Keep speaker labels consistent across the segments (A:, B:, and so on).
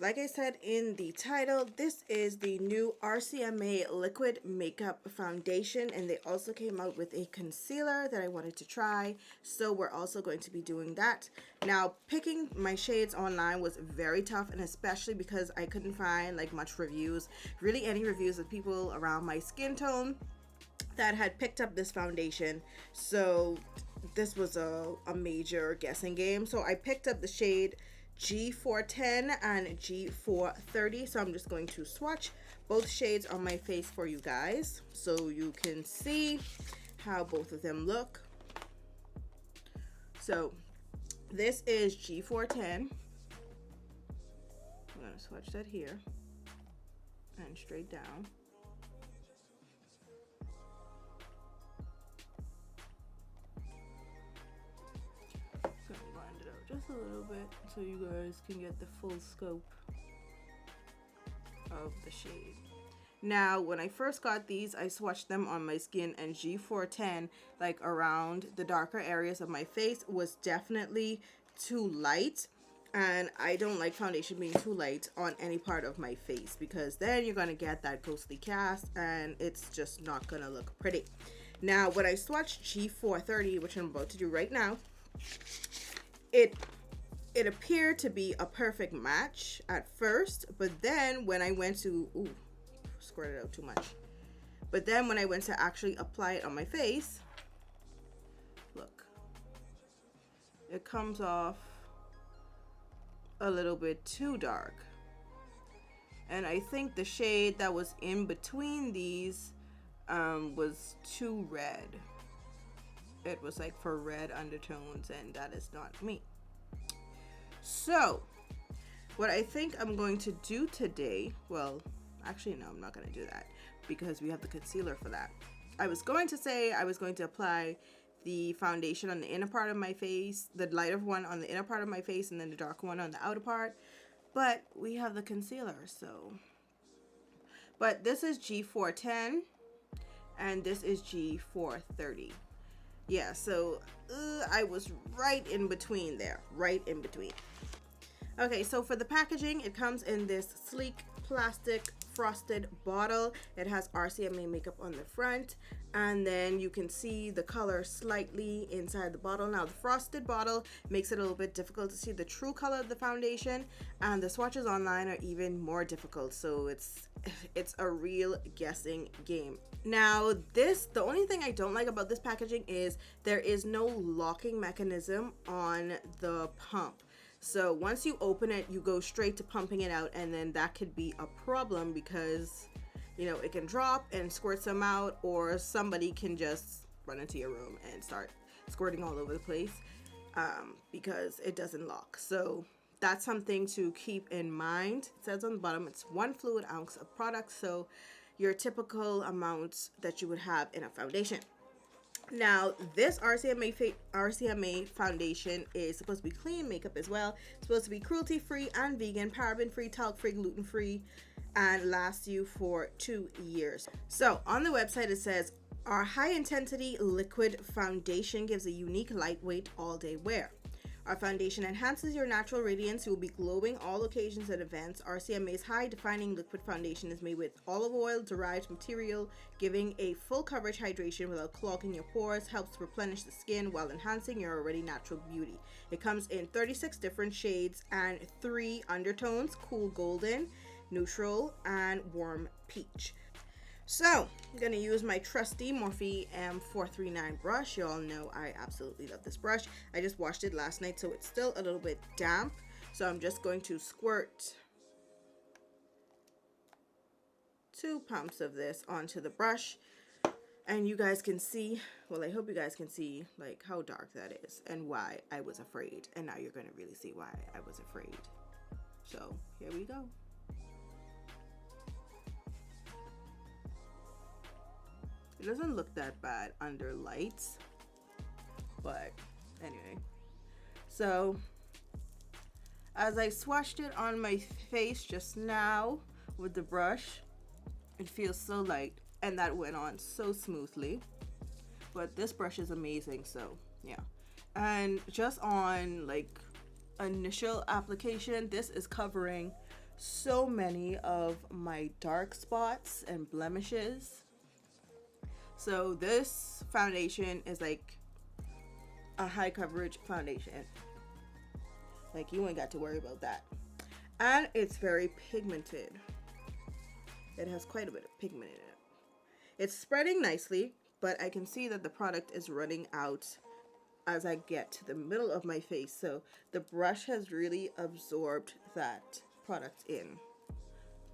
A: like I said in the title, this is the new Rcma liquid makeup foundation, and they also came out with a concealer that I wanted to try, so we're also going to be doing that. Now, picking my shades online was very tough, and especially because I couldn't find like much reviews, really any reviews of people around my skin tone that had picked up this foundation. So this was a major guessing game. So I picked up the shade G410 and G430. So I'm just going to swatch both shades on my face for you guys so you can see how both of them look. So this is G410. I'm going to swatch that here and straight down. Just a little bit so you guys can get the full scope of the shade. Now, when I first got these, I swatched them on my skin, and G410, like around the darker areas of my face, was definitely too light. And I don't like foundation being too light on any part of my face, because then you're going to get that ghostly cast and it's just not going to look pretty. Now, when I swatched G430, which I'm about to do right now, it appeared to be a perfect match at first, but then when I went to squirted out too much. But then when I went to actually apply it on my face, look, it comes off a little bit too dark. And I think the shade that was in between these was too red. It was like for red undertones, and that is not me. So what I think I'm going to do today, well, actually no, I'm not going to do that because we have the concealer for that. I was going to say I was going to apply the foundation on the inner part of my face, the lighter one on the inner part of my face, and then the darker one on the outer part, but we have the concealer. So, but this is G410 and this is G430. Yeah, so I was right in between there, right in between. Okay, so for the packaging, it comes in this sleek plastic frosted bottle. It has Rcma makeup on the front, and then you can see the color slightly inside the bottle. Now, the frosted bottle makes it a little bit difficult to see the true color of the foundation, and the swatches online are even more difficult, so it's a real guessing game. Now, the only thing I don't like about this packaging is there is no locking mechanism on the pump. So once you open it, you go straight to pumping it out, and then that could be a problem because, you know, it can drop and squirt some out, or somebody can just run into your room and start squirting all over the place because it doesn't lock. So that's something to keep in mind. It says on the bottom it's 1 fluid ounce of product, so your typical amount that you would have in a foundation. Now, this Rcma foundation is supposed to be clean makeup as well. It's supposed to be cruelty free and vegan, paraben free, talc free, gluten free, and lasts you for 2 years. So on the website it says, our high intensity liquid foundation gives a unique lightweight all day wear. Our foundation enhances your natural radiance. You will be glowing all occasions and events. Rcma's high defining liquid foundation is made with olive oil derived material, giving a full coverage hydration without clogging your pores, helps replenish the skin while enhancing your already natural beauty. It comes in 36 different shades and 3 undertones: cool golden, neutral, and warm peach. So I'm going to use my trusty Morphe M439 brush. You all know I absolutely love this brush. I just washed it last night, so it's still a little bit damp. So I'm just going to squirt 2 pumps of this onto the brush. And you guys can see, well, I hope you guys can see like how dark that is and why I was afraid. And now you're going to really see why I was afraid. So here we go. It doesn't look that bad under lights, but anyway. So as I swatched it on my face just now with the brush, it feels so light, and that went on so smoothly. But this brush is amazing, so yeah. And just on like initial application, this is covering so many of my dark spots and blemishes. So this foundation is like a high coverage foundation. Like, you ain't got to worry about that. And it's very pigmented. It has quite a bit of pigment in it. It's spreading nicely, but I can see that the product is running out as I get to the middle of my face. So the brush has really absorbed that product in.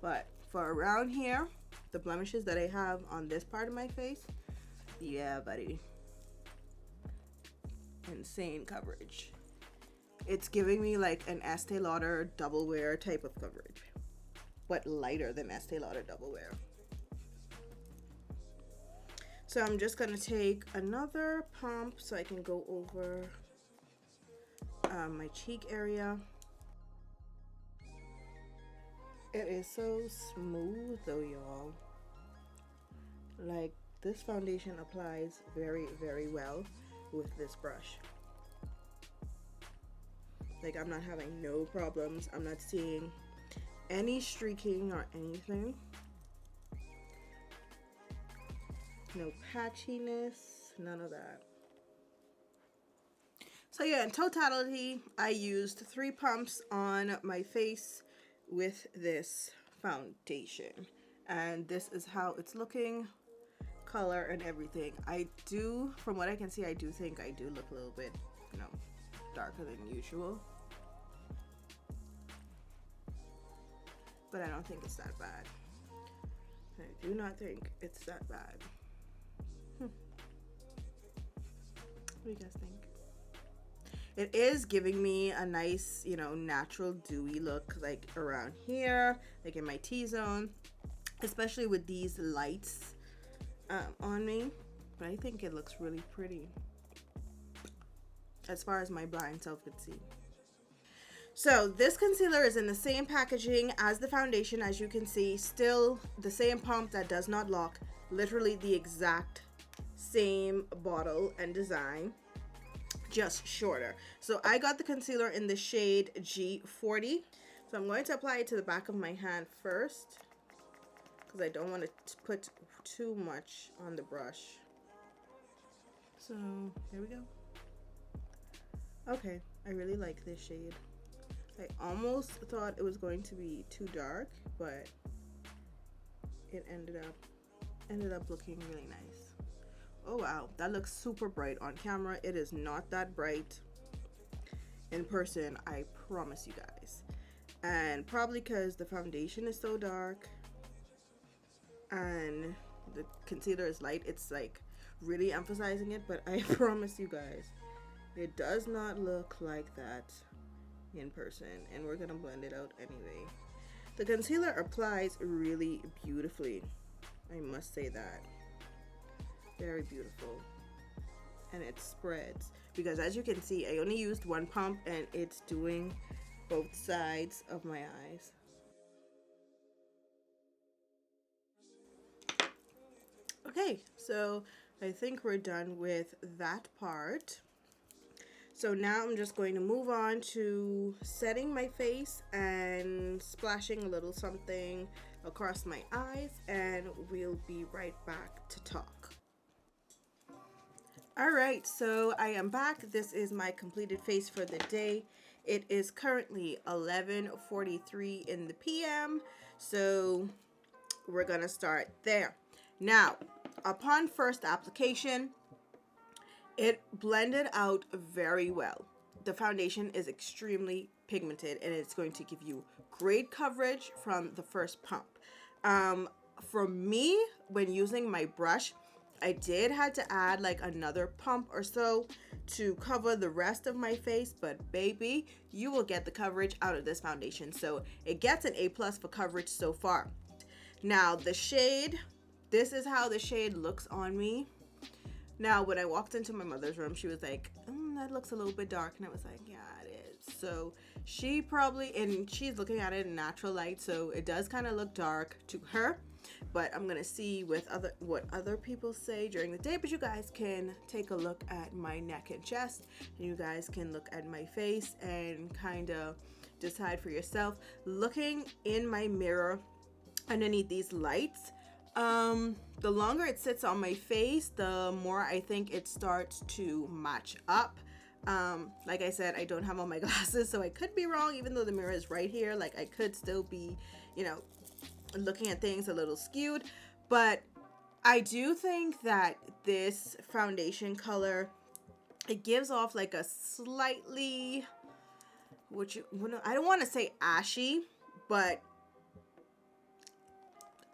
A: But for around here, the blemishes that I have on this part of my face, yeah, buddy. Insane coverage. It's giving me like an Estee Lauder double wear type of coverage, but lighter than Estee Lauder double wear. So I'm just gonna take another pump so I can go over my cheek area. It is so smooth though, y'all. Like, this foundation applies very, very well with this brush. Like, I'm not having no problems. I'm not seeing any streaking or anything. No patchiness, none of that. So yeah, in totality, I used 3 pumps on my face with this foundation. And this is how it's looking, color and everything. I do, from what I can see, I do think I do look a little bit, you know, darker than usual. But I don't think it's that bad. I do not think it's that bad. What do you guys think? It is giving me a nice, you know, natural dewy look, like around here, like in my T-zone, especially with these lights on me. But I think it looks really pretty as far as my blind self could see. So this concealer is in the same packaging as the foundation, as you can see. Still the same pump that does not lock, literally the exact same bottle and design, just shorter. So I got the concealer in the shade G40. So I'm going to apply it to the back of my hand first, because I don't want to put too much on the brush. So here we go. Okay, I really like this shade. I almost thought it was going to be too dark, but it ended up looking really nice. Oh wow, that looks super bright on camera. It is not that bright in person, I promise you guys. And probably because the foundation is so dark and the concealer is light, it's like really emphasizing it. But I promise you guys, it does not look like that in person, and we're gonna blend it out anyway. The concealer applies really beautifully, I must say that. Very beautiful. And it spreads, because as you can see, I only used 1 pump and it's doing both sides of my eyes. Okay, so I think we're done with that part. So now I'm just going to move on to setting my face and splashing a little something across my eyes, and we'll be right back to talk. Alright, so I am back. This is my completed face for the day. It is currently 11:43 in the PM, so we're gonna start there. Now, upon first application, it blended out very well. The foundation is extremely pigmented, and it's going to give you great coverage from the first pump. For me, when using my brush, I did had to add like another pump or so to cover the rest of my face, but baby, you will get the coverage out of this foundation. So it gets an A+ for coverage so far. Now the shade, this is how the shade looks on me. Now, when I walked into my mother's room, she was like, that looks a little bit dark. And I was like, yeah, it is. So she probably, and she's looking at it in natural light, so it does kind of look dark to her. But I'm going to see with what other people say during the day. But you guys can take a look at my neck and chest. And you guys can look at my face and kind of decide for yourself. Looking in my mirror underneath these lights, the longer it sits on my face, the more I think it starts to match up. Like I said, I don't have on my glasses, so I could be wrong, even though the mirror is right here. Like, I could still be, you know, looking at things a little skewed, but I do think that this foundation color, it gives off like a slightly, I don't want to say ashy, but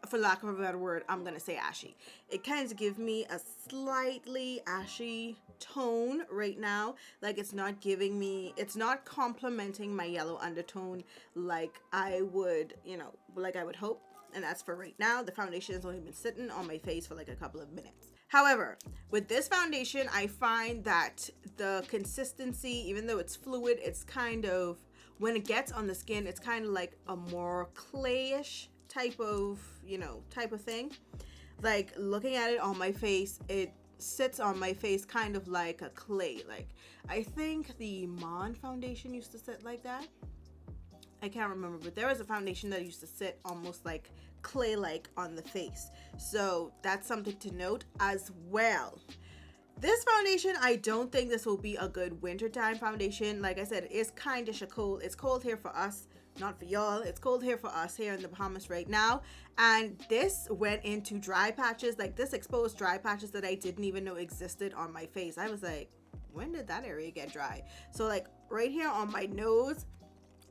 A: for lack of a better word, I'm gonna say ashy. It kind of gives me a slightly ashy tone right now. Like, it's not giving me, it's not complementing my yellow undertone like I would, you know, like I would hope. And that's for right now. The foundation has only been sitting on my face for like a couple of minutes. However, with this foundation, I find that the consistency, even though it's fluid, it's kind of, when it gets on the skin, it's kind of like a more clayish type of, you know, type of thing. Like, looking at it on my face, it sits on my face kind of like a clay. Like, I think the Mon foundation used to sit like that. I can't remember, but there was a foundation that used to sit almost like clay-like on the face. So that's something to note as well. This foundation, I don't think this will be a good wintertime foundation. Like I said, it is kind of cold. It's cold here for us, not for y'all. It's cold here for us here in the Bahamas right now. And this went into dry patches, like this exposed dry patches that I didn't even know existed on my face. I was like, when did that area get dry? So like right here on my nose,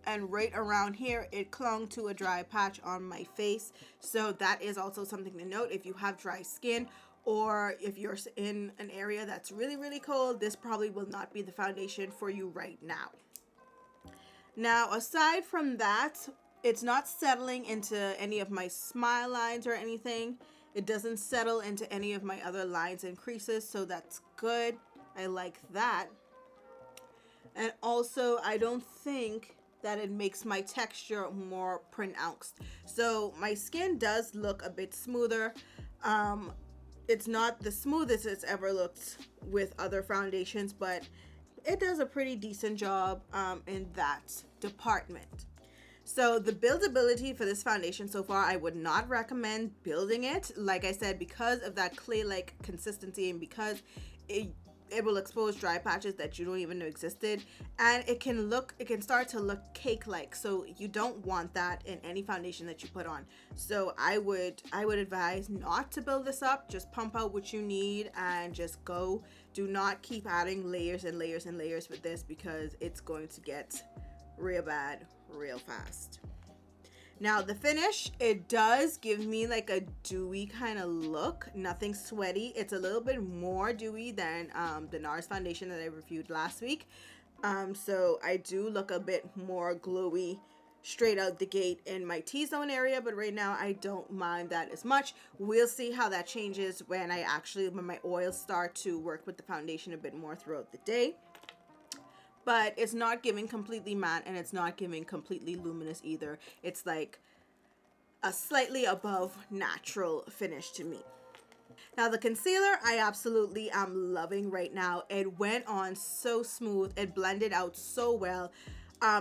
A: and right around here, it clung to a dry patch on my face. So that is also something to note. If you have dry skin, or if you're in an area that's really, really cold, this probably will not be the foundation for you right now. Now, aside from that, it's not settling into any of my smile lines or anything. It doesn't settle into any of my other lines and creases, so that's good. I like that. And also, I don't think that it makes my texture more pronounced. So my skin does look a bit smoother. It's not the smoothest it's ever looked with other foundations, but it does a pretty decent job in that department. So the buildability for this foundation so far, I would not recommend building it. Like I said, because of that clay-like consistency, and because it will expose dry patches that you don't even know existed, and it can start to look cake-like. So you don't want that in any foundation that you put on. So I would advise not to build this up. Just pump out what you need and just go. Do not keep adding layers and layers and layers with this, because it's going to get real bad real fast. Now the finish, it does give me like a dewy kind of look, nothing sweaty. It's a little bit more dewy than the NARS foundation that I reviewed last week. So I do look a bit more glowy straight out the gate in my T-zone area, but right now I don't mind that as much. We'll see how that changes when my oils start to work with the foundation a bit more throughout the day. But it's not giving completely matte, and it's not giving completely luminous either. It's like a slightly above natural finish to me. Now the concealer, I absolutely am loving right now. It went on so smooth. It blended out so well.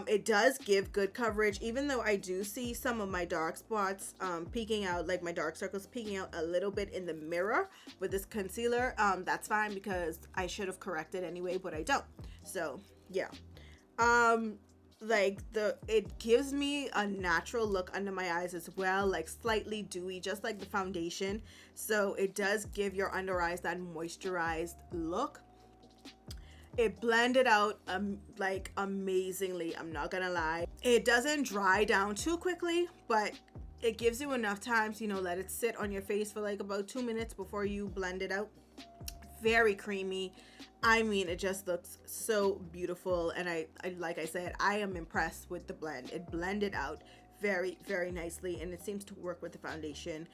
A: It does give good coverage, even though I do see some of my dark spots peeking out, like my dark circles peeking out a little bit in the mirror with this concealer. That's fine, because I should have corrected anyway, but I don't. So yeah, it gives me a natural look under my eyes as well, like slightly dewy, just like the foundation. So it does give your under eyes that moisturized look. It blended out like amazingly, I'm not gonna lie. It doesn't dry down too quickly, but it gives you enough time to, let it sit on your face for like about 2 minutes before you blend it out. Very creamy. I mean, it just looks so beautiful, and I like I said, I am impressed with the blend. It blended out very, very nicely, and it seems to work with the foundation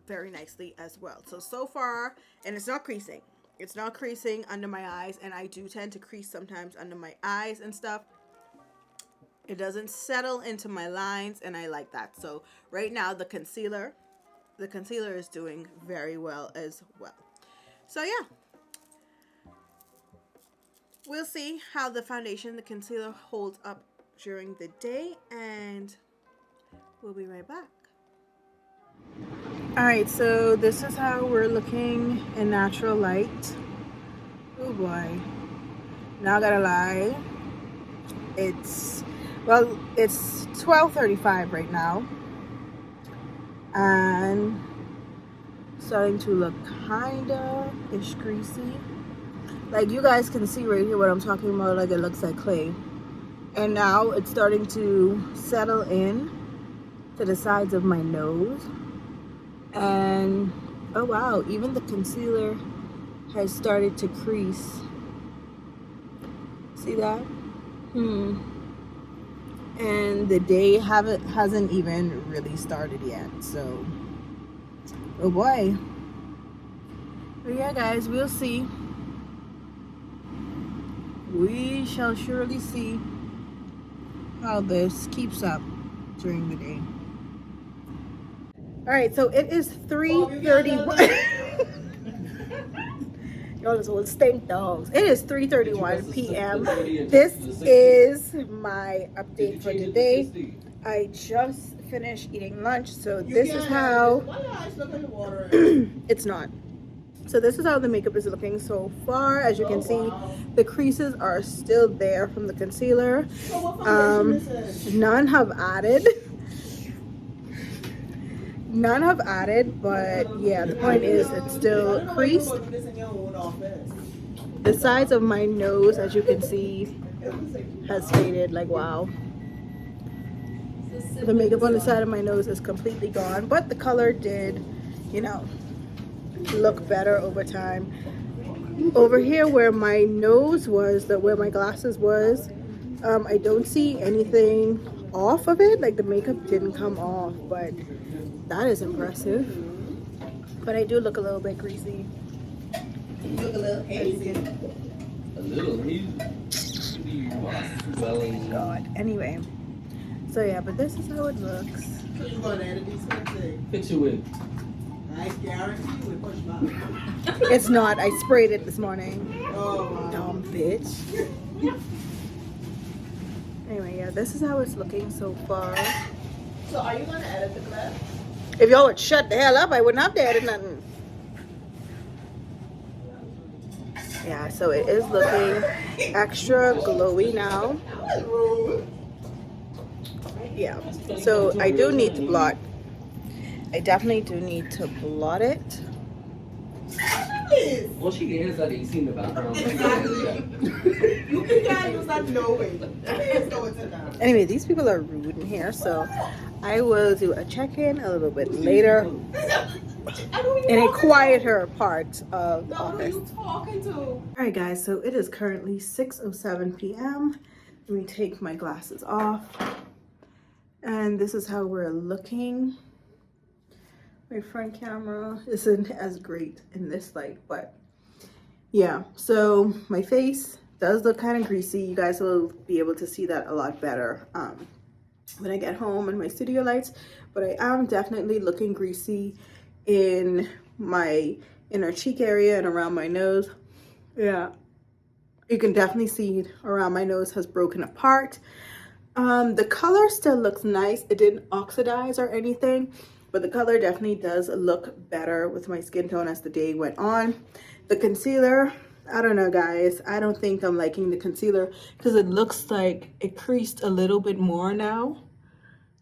A: very nicely as well. So far, and it's not creasing. It's not creasing under my eyes, and I do tend to crease sometimes under my eyes and stuff. It doesn't settle into my lines, and I like that. So right now, the concealer is doing very well as well. So yeah, we'll see how the foundation, the concealer holds up during the day, and we'll be right back. All right, so this is how we're looking in natural light. Oh boy, not gonna lie, it's 12:35 right now, and starting to look kinda ish greasy. Like you guys can see right here what I'm talking about, like it looks like clay. And now it's starting to settle in to the sides of my nose. And oh wow, even the concealer has started to crease. See that? And the day hasn't even really started yet, so oh boy. But yeah guys, we'll see. We shall surely see how this keeps up during the day. All right, so it is 3:31. Y'all just will stink dogs. It is 3:31 p.m. This is my update for today. I just finished eating lunch, so this is how it's not. So this is how the makeup is looking so far. As you can see, the creases are still there from the concealer. None have added. None have added, but yeah, the point is it's still creased. The sides of my nose, as you can see, has faded. Like wow. The makeup on the side of my nose is completely gone, but the color did, you know, look better over time. Over here where my nose was, where my glasses was, I don't see anything off of it. Like the makeup didn't come off, but that is impressive. But I do look a little bit greasy. You look a little hazy. A little hazy. God. Anyway, so yeah, but this is how it looks. So you gonna edit these things? Fix your wig. I guarantee you it push back. It's not. I sprayed it this morning. Oh, wow. Dumb bitch. Anyway, yeah, this is how it's looking so far. So are you gonna edit the clip? If y'all would shut the hell up, I wouldn't have to edit nothing. Yeah, so it is looking extra glowy now. Yeah, so I do need to blot. I definitely do need to blot it.
B: Well, she is that you see in the background.
A: You can use that no way. Anyway, these people are rude in here, so I will do a check-in a little bit later in a quieter part of the office. Alright guys, so it is currently 6:07 p.m. Let me take my glasses off. And this is how we're looking. My front camera isn't as great in this light, but yeah, so my face does look kind of greasy. You guys will be able to see that a lot better when I get home and my studio lights, but I am definitely looking greasy in my inner cheek area and around my nose. Yeah, you can definitely see around my nose has broken apart. The color still looks nice. It didn't oxidize or anything, but the color definitely does look better with my skin tone as the day went on. The concealer, I don't know guys, I don't think I'm liking the concealer because it looks like it creased a little bit more now,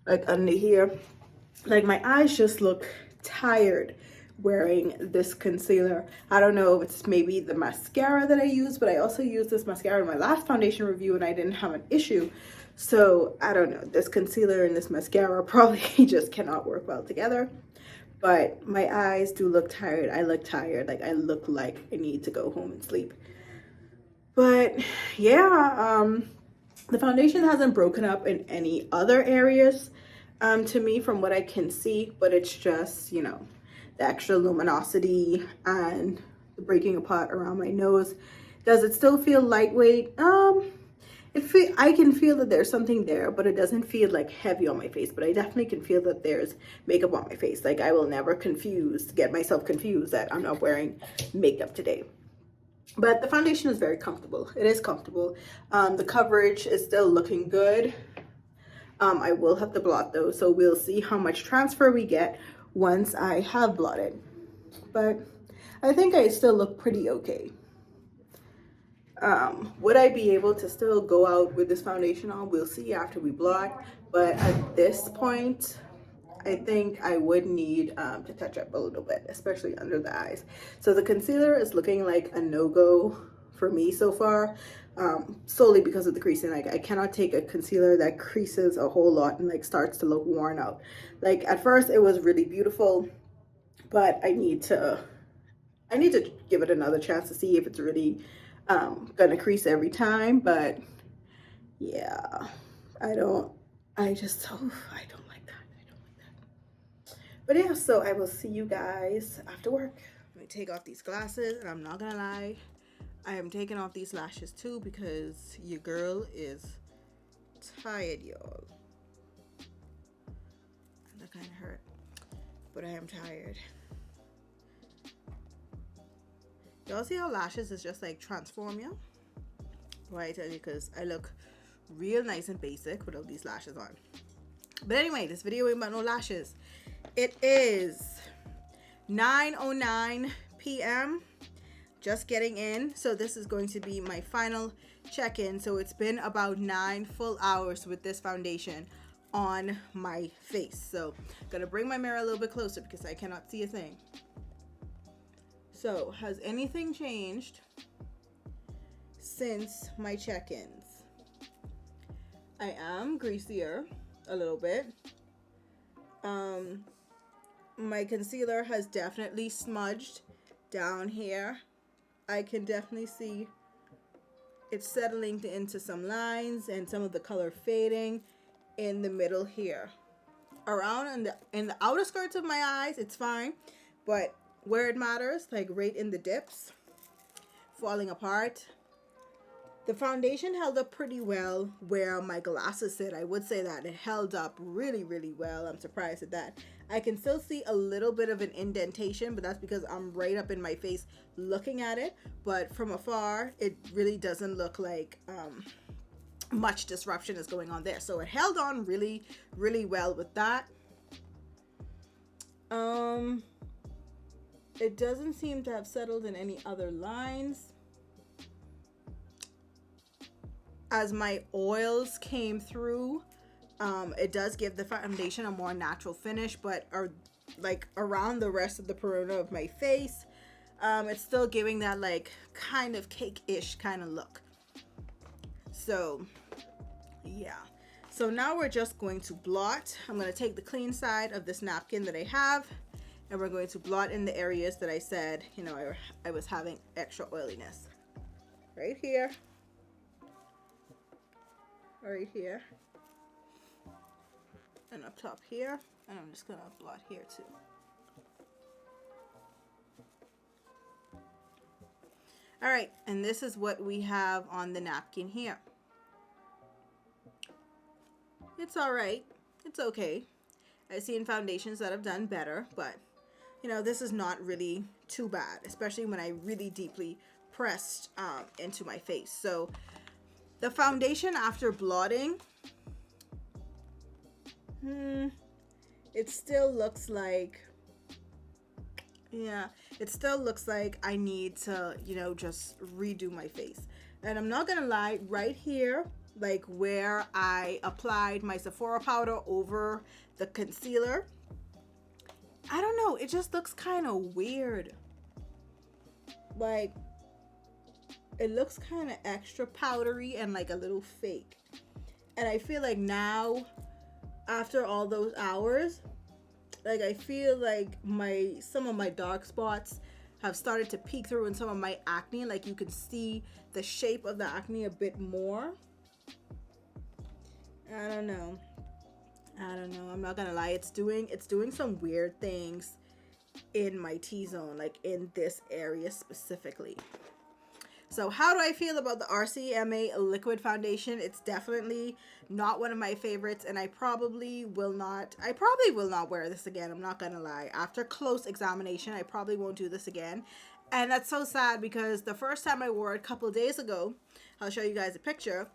A: like under here. Like my eyes just look tired wearing this concealer. I don't know if it's maybe the mascara that I use, but I also used this mascara in my last foundation review and I didn't have an issue. So I don't know, this concealer and this mascara probably just cannot work well together. But my eyes do look tired. I look tired. Like I look like I need to go home and sleep. But yeah, the foundation hasn't broken up in any other areas to me from what I can see, but it's just, you know, the extra luminosity and the breaking apart around my nose. Does it still feel lightweight? I can feel that there's something there, but it doesn't feel like heavy on my face. But I definitely can feel that there's makeup on my face. Like I will never get myself confused that I'm not wearing makeup today.
C: But the foundation is very comfortable. It is comfortable. The coverage is still looking good. I will have to blot though, so we'll see how much transfer we get once I have blotted. But I think I still look pretty okay. Would I be able to still go out with this foundation on? We'll see after we blot. But at this point, I think I would need to touch up a little bit, especially under the eyes. So the concealer is looking like a no-go for me so far, solely because of the creasing. Like I cannot take a concealer that creases a whole lot and like starts to look worn out. Like at first it was really beautiful, but I need to give it another chance to see if it's really gonna crease every time. But yeah, I don't like that. But yeah, so I will see you guys after work.
A: Let me take off these glasses, and I'm not gonna lie, I am taking off these lashes too because your girl is tired, y'all. That kind of hurt, but I am tired. Y'all see how lashes is just like transform you? Why I tell you, because I look real nice and basic without these lashes on. But anyway, this video ain't about no lashes. It is 9:09 p.m. Just getting in. So this is going to be my final check-in. So it's been about 9 full hours with this foundation on my face. So I'm gonna bring my mirror a little bit closer because I cannot see a thing. So has anything changed since my check-ins? I am greasier a little bit. My concealer has definitely smudged down here. I can definitely see it's settling into some lines and some of the color fading in the middle here. Around in the outer skirts of my eyes, it's fine, but where it matters, like right in the dips, falling apart. The foundation held up pretty well where my glasses sit. I would say that it held up really, really well. I'm surprised at that. I can still see a little bit of an indentation, but that's because I'm right up in my face looking at it. But from afar, it really doesn't look like much disruption is going on there. So it held on really, really well with that. It doesn't seem to have settled in any other lines. As my oils came through, it does give the foundation a more natural finish, but like around the rest of the perimeter of my face, it's still giving that like kind of cake-ish kind of look. So yeah, so now we're just going to blot. I'm going to take the clean side of this napkin that I have, and we're going to blot in the areas that I said, you know, I was having extra oiliness. Right here. Right here. And up top here. And I'm just going to blot here too. Alright, and this is what we have on the napkin here. It's alright. It's okay. I've seen foundations that have done better, but you know, this is not really too bad, especially when I really deeply pressed into my face. So the foundation after blotting, it still looks like, yeah, it still looks like I need to, you know, just redo my face. And I'm not gonna lie, right here, like where I applied my Sephora powder over the concealer, I don't know, it just looks kind of weird. Like, it looks kind of extra powdery and like a little fake. And I feel like now, after all those hours, like I feel like some of my dark spots have started to peek through in some of my acne. Like you can see the shape of the acne a bit more. I don't know. I'm not gonna lie. It's doing some weird things in my T-zone, like in this area specifically. So how do I feel about the Rcma liquid foundation? It's definitely not one of my favorites, and I probably will not wear this again. I'm not gonna lie. After close examination, I probably won't do this again. And that's so sad because the first time I wore it a couple of days ago, I'll show you guys a picture,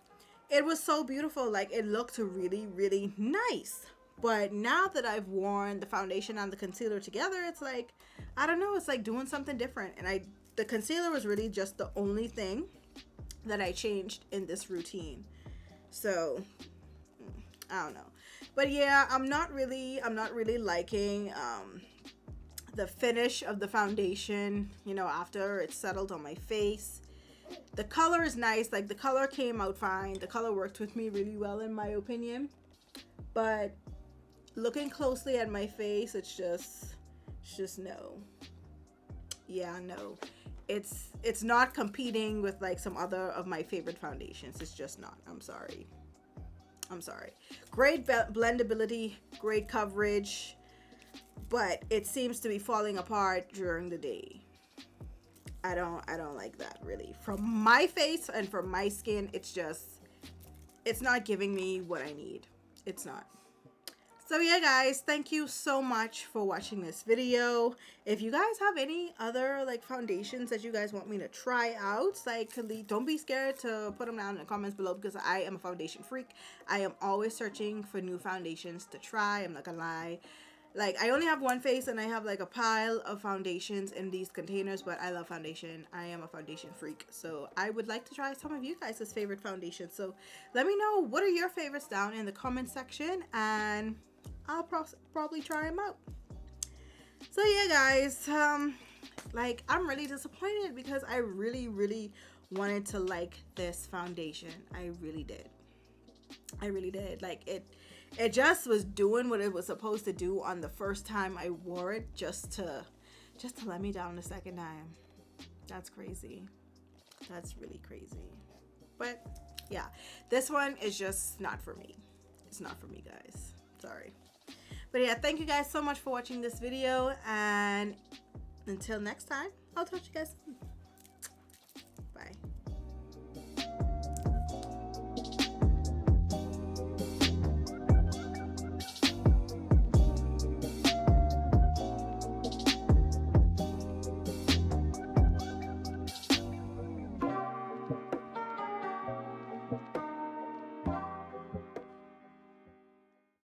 A: it was so beautiful. Like, it looked really, really nice. But now that I've worn the foundation and the concealer together, it's like, I don't know, it's like doing something different. And the concealer was really just the only thing that I changed in this routine. So I don't know. But yeah, I'm not really liking the finish of the foundation, you know, after it's settled on my face. The color is nice. Like, the color came out fine. The color worked with me really well, in my opinion. But looking closely at my face, it's just no. Yeah, no. It's not competing with like some other of my favorite foundations. It's just not. I'm sorry. Great blendability, great coverage, but it seems to be falling apart during the day. I don't like that, really. From my face and from my skin, it's not giving me what I need. It's not. So yeah, guys, thank you so much for watching this video. If you guys have any other like foundations that you guys want me to try out, like, don't be scared to put them down in the comments below, because I am a foundation freak. I am always searching for new foundations to try. I'm not gonna lie. Like, I only have one face and I have like a pile of foundations in these containers, but I love foundation. I am a foundation freak. So I would like to try some of you guys' favorite foundations. So let me know, what are your favorites down in the comment section, and I'll probably try them out. So yeah, guys, like, I'm really disappointed because I really, really wanted to like this foundation. I really did. Like, it just was doing what it was supposed to do on the first time I wore it, just to let me down the second time. That's crazy. That's really crazy. But yeah, this one is just not for me. It's not for me, guys. Sorry. But yeah, thank you guys so much for watching this video, and until next time, I'll talk to you guys soon.